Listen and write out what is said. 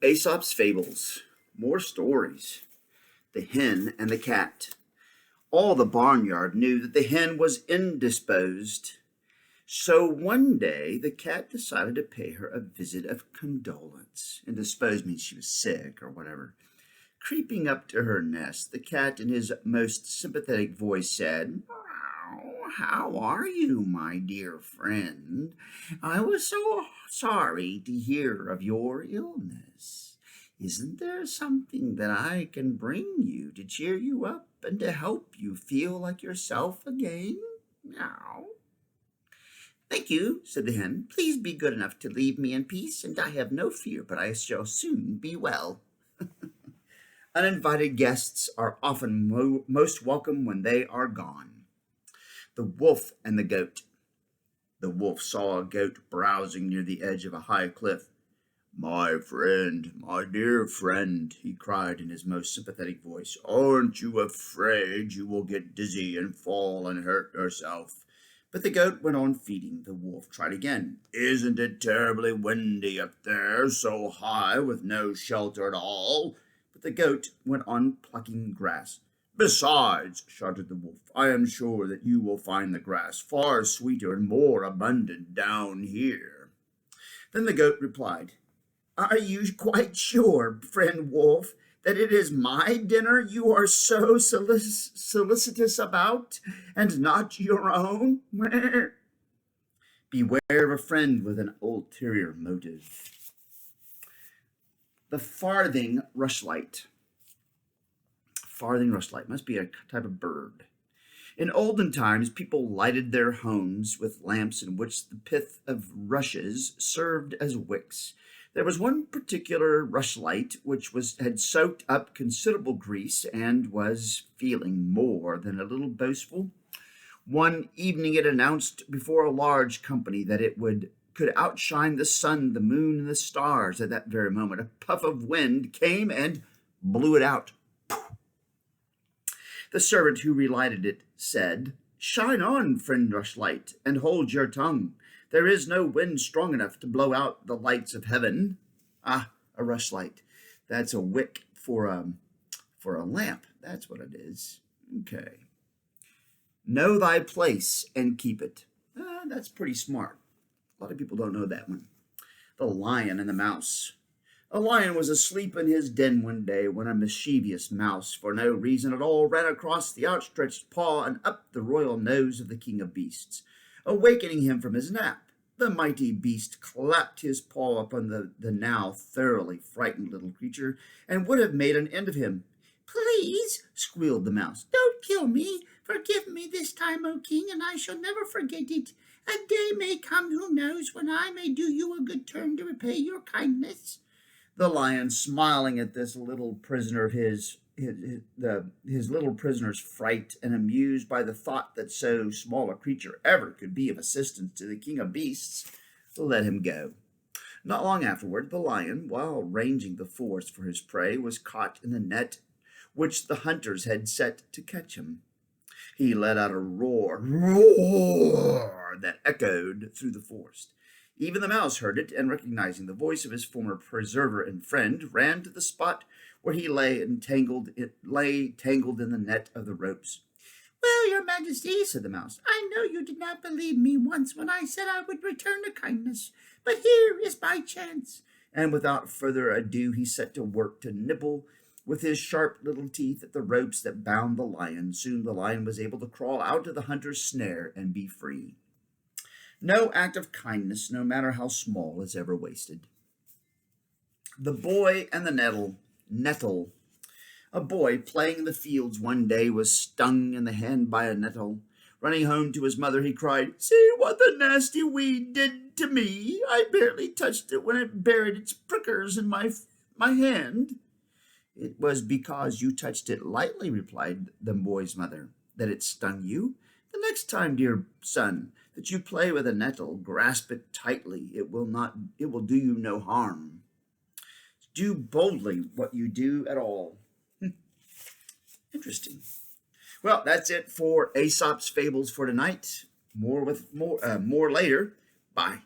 Aesop's Fables. More stories. The Hen and the Cat. All the barnyard knew that the hen was indisposed. So one day the cat decided to pay her a visit of condolence. Indisposed means she was sick or whatever. Creeping up to her nest, the cat in his most sympathetic voice said, "How are you, my dear friend? I was so sorry to hear of your illness. Isn't there something that I can bring you to cheer you up and to help you feel like yourself again?" "Meow." "Thank you," said the hen. "Please be good enough to leave me in peace, and I have no fear but I shall soon be well." Uninvited guests are often most welcome when they are gone. The Wolf and the Goat. The wolf saw a goat browsing near the edge of a high cliff. "My friend, my dear friend," he cried in his most sympathetic voice, "aren't you afraid you will get dizzy and fall and hurt yourself?" But the goat went on feeding. The wolf tried again. "Isn't it terribly windy up there, so high with no shelter at all?" But the goat went on plucking grass. "Besides," shouted the wolf, "I am sure that you will find the grass far sweeter and more abundant down here." Then the goat replied, "Are you quite sure, friend wolf, that it is my dinner you are so solicitous about, and not your own?" Beware of a friend with an ulterior motive. The Farthing rushlight. Farthing rushlight must be a type of bird. In olden times, people lighted their homes with lamps in which the pith of rushes served as wicks. There was one particular rushlight which had soaked up considerable grease and was feeling more than a little boastful. One evening it announced before a large company that it could outshine the sun, the moon, and the stars. At that very moment, a puff of wind came and blew it out. The servant who relighted it said, "Shine on, friend rushlight, and hold your tongue. There is no wind strong enough to blow out the lights of heaven." Ah, a rushlight. That's a wick for a lamp. That's what it is. Okay. Know thy place and keep it. That's pretty smart. A lot of people don't know that one. The Lion and the Mouse. A lion was asleep in his den one day when a mischievous mouse, for no reason at all, ran across the outstretched paw and up the royal nose of the king of beasts, awakening him from his nap. The mighty beast clapped his paw upon the now thoroughly frightened little creature and would have made an end of him. "Please," squealed the mouse, "don't kill me. Forgive me this time, O king, and I shall never forget it. A day may come, who knows, when I may do you a good turn to repay your kindness." The lion, smiling at this little prisoner of his little prisoner's fright, and amused by the thought that so small a creature ever could be of assistance to the king of beasts, let him go. Not long afterward, the lion, while ranging the forest for his prey, was caught in the net which the hunters had set to catch him. He let out a roar that echoed through the forest. Even the mouse heard it, and recognizing the voice of his former preserver and friend, ran to the spot where he lay tangled in the net of the ropes. "Well, your majesty," said the mouse, "I know you did not believe me once when I said I would return a kindness, but here is my chance." And without further ado, he set to work to nibble with his sharp little teeth at the ropes that bound the lion. Soon the lion was able to crawl out of the hunter's snare and be free. No act of kindness, no matter how small, is ever wasted. The Boy and the Nettle. A boy playing in the fields one day was stung in the hand by a nettle. Running home to his mother, he cried, "See what the nasty weed did to me! I barely touched it when it buried its prickers in my hand." "It was because you touched it lightly," replied the boy's mother, "that it stung you. The next time, dear son, that you play with a nettle, grasp it tightly. It will do you no harm. Do boldly what you do at all." Interesting. Well, that's it for Aesop's Fables for tonight. More later. Bye.